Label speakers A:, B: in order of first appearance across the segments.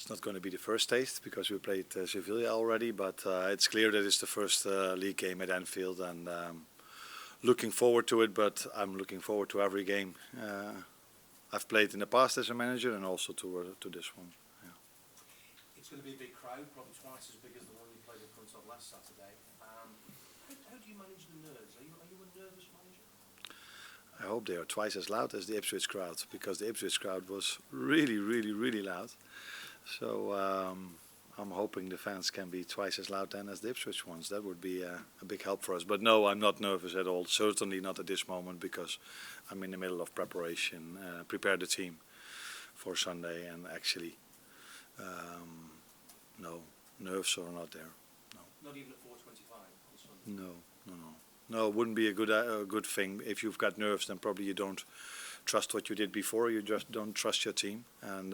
A: It's not going to be the first taste because we played Sevilla already, but it's clear that it's the first league game at Anfield, and looking forward to it. But I'm looking forward to every game I've played in the past as a manager, and also to this one. Yeah.
B: It's going to be a big crowd, probably twice as big as the one you played in front of last Saturday. How do you manage the nerves? Are you a nervous manager?
A: I hope they are twice as loud as the Ipswich crowd, because the Ipswich crowd was really, really, really loud. So I'm hoping the fans can be twice as loud then as the Ipswich ones. That would be a big help for us. But no, I'm not nervous at all. Certainly not at this moment, because I'm in the middle of preparation, prepare the team for Sunday, and actually, no, nerves are not there. No.
B: Not even at 4:25 on Sunday?
A: No. No, it wouldn't be a good thing. If you've got nerves, then probably you don't trust what you did before. You just don't trust your team. And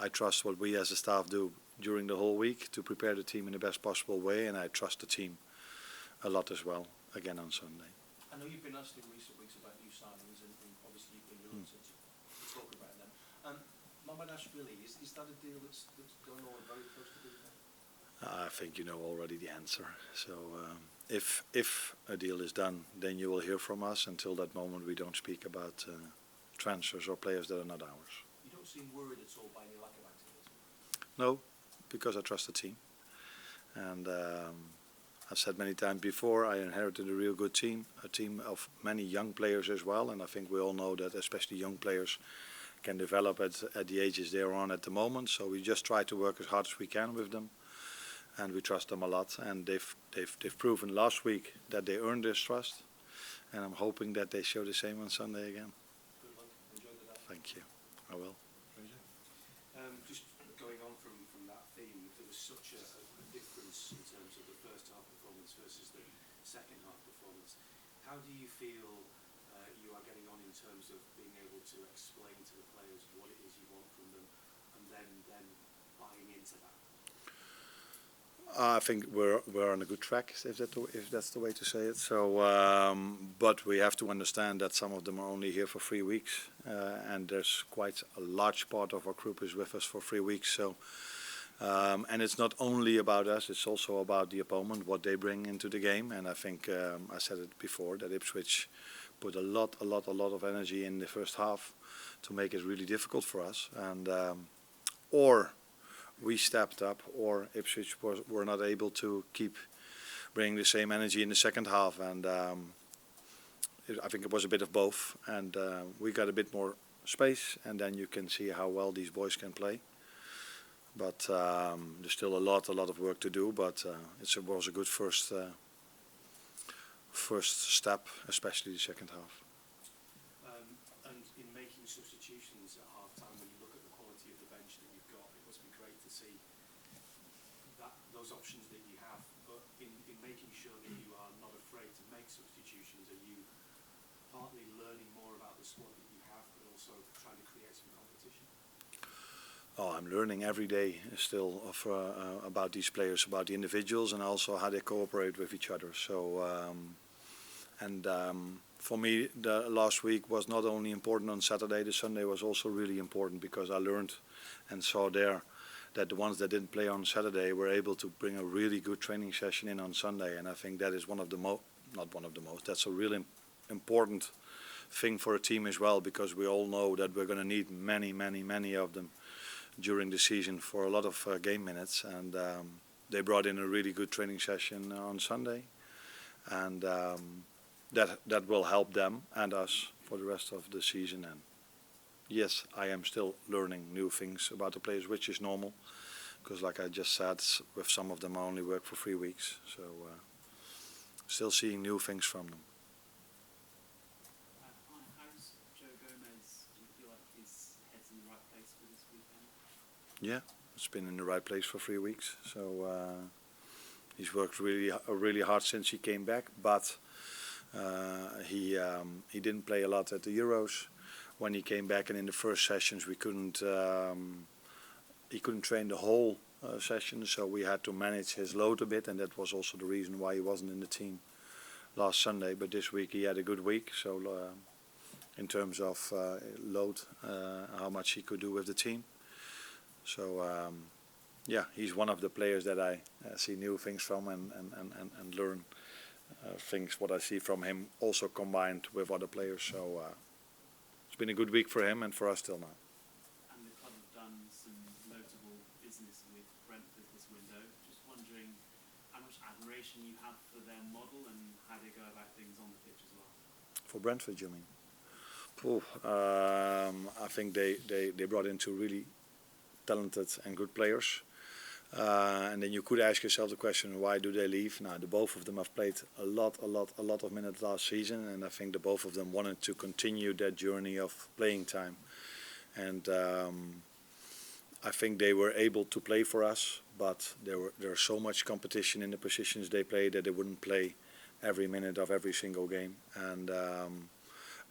A: I trust what we as a staff do during the whole week to prepare the team in the best possible way, and I trust the team a lot as well, again on Sunday.
B: I know you've been asked in recent weeks about new signings, and obviously you've been reluctant to talk about them. Mamardashvili, is that a deal that's going on very close to being done?
A: I think you know already the answer. So if a deal is done, then you will hear from us. Until that moment, we don't speak about transfers or players that are not ours.
B: You don't seem worried at all by any lack of activity?
A: No, because I trust the team. And I've said many times before, I inherited a real good team, a team of many young players as well. And I think we all know that especially young players can develop at the ages they're on at the moment. So we just try to work as hard as we can with them. And we trust them a lot, and they've proven last week that they earned this trust, and I'm hoping that they show the same on Sunday again.
B: Good luck. Enjoy the day.
A: Thank you. I will.
B: Just going on from that theme, there was such a difference in terms of the first half performance versus the second half performance. How do you feel you are getting on in terms of being able to explain to the players what it is you want from them, and then buying into that?
A: I think we're on a good track, if that's the way to say it. So, but we have to understand that some of them are only here for 3 weeks, and there's quite a large part of our group is with us for 3 weeks. So, and it's not only about us; it's also about the opponent, what they bring into the game. And I think I said it before that Ipswich put a lot of energy in the first half to make it really difficult for us, and or we stepped up, or Ipswich were not able to keep bringing the same energy in the second half, and I think it was a bit of both. And we got a bit more space, and then you can see how well these boys can play. But there's still a lot of work to do. But it was a good first step, especially the second half.
B: And in making substitutions at half-time, when you look at the quality of the bench that you've got, it must be great to see those options that you have. But in making sure that you are not afraid to make substitutions, are you partly learning more about the squad that you have, but also trying to create some competition?
A: Oh, I'm learning every day still about these players, about the individuals, and also how they cooperate with each other. So, for me, the last week was not only important on Saturday, the Sunday was also really important, because I learned and saw there that the ones that didn't play on Saturday were able to bring a really good training session in on Sunday. And I think that is that's a really important thing for a team as well, because we all know that we're going to need many of them during the season for a lot of game minutes. And they brought in a really good training session on Sunday. And that will help them and us for the rest of the season. And yes, I am still learning new things about the players, which is normal, because like I just said, with some of them I only work for 3 weeks, so still seeing new things from them.
C: How's Joe Gomez? Do you feel like his head's in the right place for this weekend?
A: Yeah, it's been in the right place for 3 weeks, so he's worked really hard since he came back, but he didn't play a lot at the Euros. When he came back, and in the first sessions he couldn't train the whole session, so we had to manage his load a bit, and that was also the reason why he wasn't in the team last Sunday. But this week he had a good week, so in terms of load, how much he could do with the team. So yeah, he's one of the players that I see new things from and learn things what I see from him also combined with other players. So it's been a good week for him and for us till now.
C: And the club have done some notable business with Brentford this window. Just wondering how much admiration you have for their model and how they go about things on the pitch as well.
A: For Brentford, you mean? I think they brought in two really talented and good players. And then you could ask yourself the question, why do they leave? Now, the both of them have played a lot of minutes last season, and I think the both of them wanted to continue that journey of playing time. And I think they were able to play for us, but there was so much competition in the positions they played that they wouldn't play every minute of every single game. And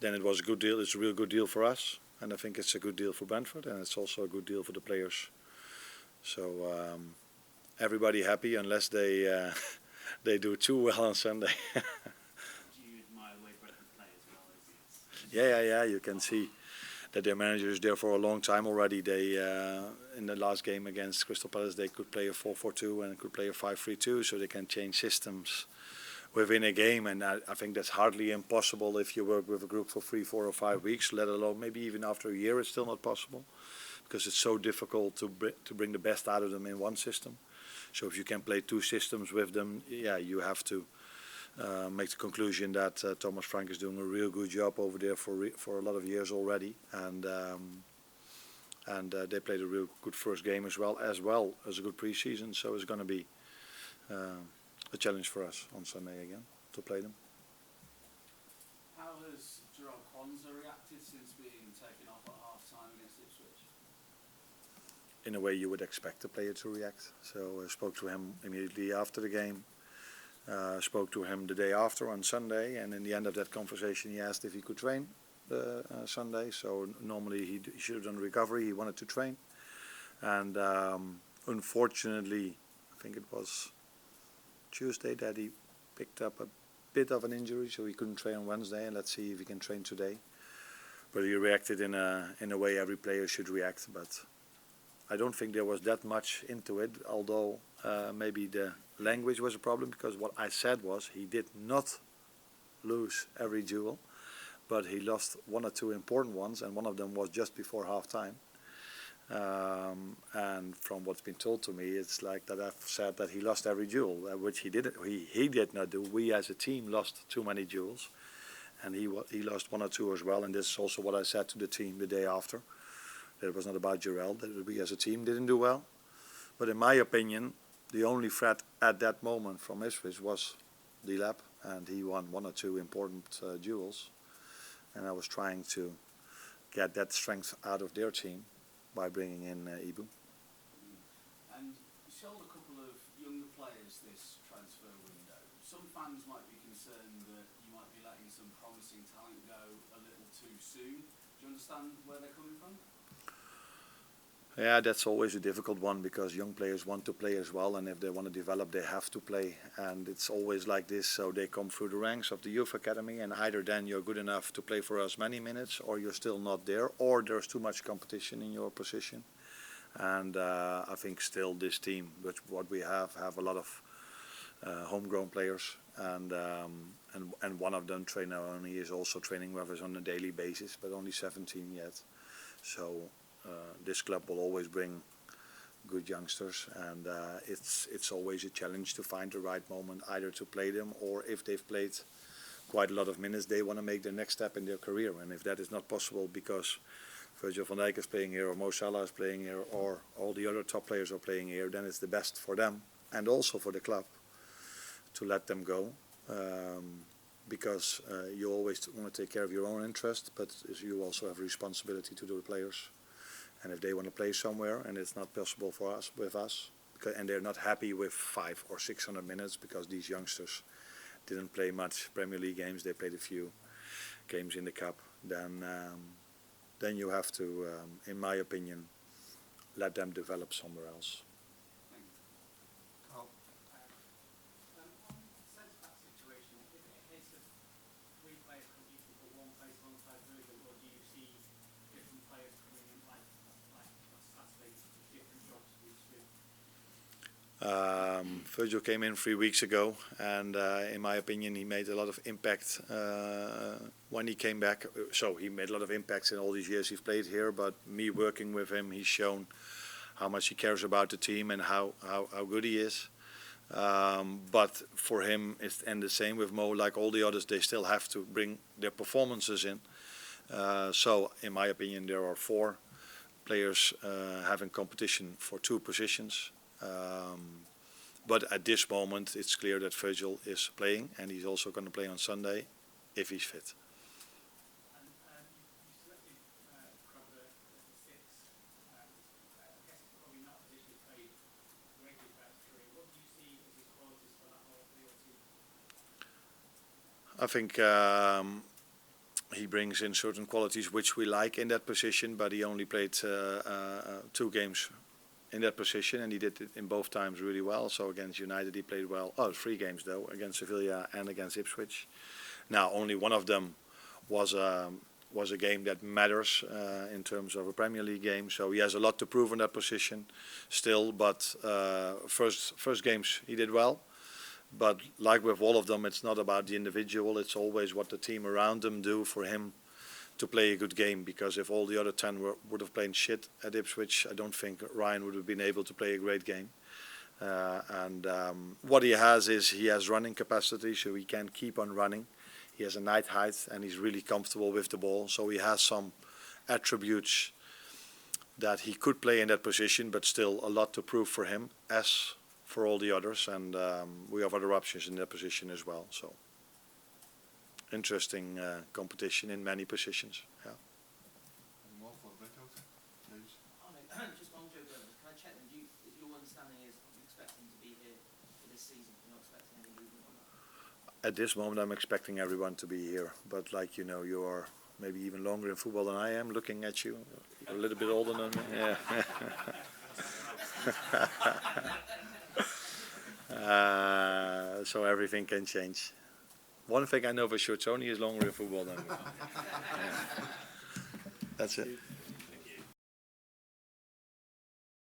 A: then it was a good deal. It's a real good deal for us, and I think it's a good deal for Brentford, and it's also a good deal for the players. So everybody happy unless they they do too well on Sunday.
C: Do you admire the way Brentford play as well?
A: Yeah. You can see that their manager is there for a long time already. They in the last game against Crystal Palace, they could play a 4-4-2 and could play a 5-3-2, so they can change systems within a game. And I think that's hardly impossible if you work with a group for 3, 4 or 5 weeks, let alone maybe even after a year. It's still not possible, because it's so difficult to bring the best out of them in one system. So if you can play two systems with them, yeah, you have to make the conclusion that Thomas Frank is doing a real good job over there for a lot of years already, and they played a real good first game as well as a good pre-season. So it's going to be a challenge for us on Sunday again to play them.
D: How has Jarrell Quansah reacted since being taken off at half-time against Ipswich?
A: In a way you would expect a player to react. So I spoke to him immediately after the game, spoke to him the day after on Sunday, and in the end of that conversation he asked if he could train Sunday. So normally he should have done recovery, he wanted to train. And unfortunately, I think it was Tuesday that he picked up a bit of an injury, so he couldn't train on Wednesday, and let's see if he can train today. But he reacted in a way every player should react, but I don't think there was that much into it, although maybe the language was a problem, because what I said was he did not lose every duel, but he lost one or two important ones, and one of them was just before half-time. And from what's been told to me, it's like that I've said that he lost every duel, which he didn't. He did not do. We as a team lost too many duels, and he lost one or two as well. And this is also what I said to the team the day after. That it was not about Jarrell, that we as a team didn't do well. But in my opinion, the only threat at that moment from Ipswich was Dijk, and he won one or two important duels. And I was trying to get that strength out of their team by bringing in Ibu.
D: And you sold a couple of younger players this transfer window. Some fans might be concerned that you might be letting some promising talent go a little too soon. Do you understand where they're coming from?
A: Yeah, that's always a difficult one, because young players want to play as well, and if they want to develop, they have to play. And it's always like this, so they come through the ranks of the youth academy, and either then you're good enough to play for us many minutes, or you're still not there, or there's too much competition in your position. And I think still this team, which what we have a lot of homegrown players, and one of them trainer only is also training with us on a daily basis, but only 17 yet. So this club will always bring good youngsters, and it's always a challenge to find the right moment either to play them, or if they've played quite a lot of minutes, they want to make the next step in their career. And if that is not possible because Virgil van Dijk is playing here, or Mo Salah is playing here, or all the other top players are playing here, then it's the best for them and also for the club to let them go, because you always want to take care of your own interest, but you also have a responsibility to the players. And if they want to play somewhere and it's not possible for us, and they're not happy with 500 or 600 minutes, because these youngsters didn't play much Premier League games, they played a few games in the cup, then you have to, in my opinion, let them develop somewhere else.
C: On centre-back situation, is it a case of 3 players competing for one place alongside Virgil, or do you see different players coming in like Saturday, different
A: Virgil came in 3 weeks ago, and in my opinion, he made a lot of impact when he came back. So he made a lot of impacts in all these years he's played here. But me working with him, he's shown how much he cares about the team and how good he is. But for him, and the same with Mo, like all the others, they still have to bring their performances in. So in my opinion, there are 4 players having competition for 2 positions. But at this moment, it's clear that Virgil is playing, and he's also going to play on Sunday if he's fit.
B: And you selected Crowther as the 6. I guess it's probably not a position he's played regularly throughout his career. What do you see as his qualities for that role for your team?
A: I think he brings in certain qualities which we like in that position, but he only played 2 games in that position, and he did it in both times really well. So against United he played well. 3 games though, against Sevilla and against Ipswich. Now only one of them was a game that matters in terms of a Premier League game. So he has a lot to prove in that position still. But first games he did well. But like with all of them, it's not about the individual. It's always what the team around them do for him to play a good game, because if all the other 10 would have played shit at Ipswich, I don't think Ryan would have been able to play a great game. What he has is he has running capacity, so he can keep on running. He has a night height, and he's really comfortable with the ball. So he has some attributes that he could play in that position, but still a lot to prove for him, as for all the others. And we have other options in that position as well. So. Interesting competition in many positions. Yeah.
E: Any more for breakout, James?
F: Arne, just on Joe Gomez, can I check then? Is your understanding is you expect him to be here for this season? You're not expecting any movement on that?
A: At this moment, I'm expecting everyone to be here. But like you know, you are maybe even longer in football than I am. Looking at you, you're a little bit older than me. Yeah. So everything can change. One thing I know for sure, Tony is longer in football than me. Yeah. That's it.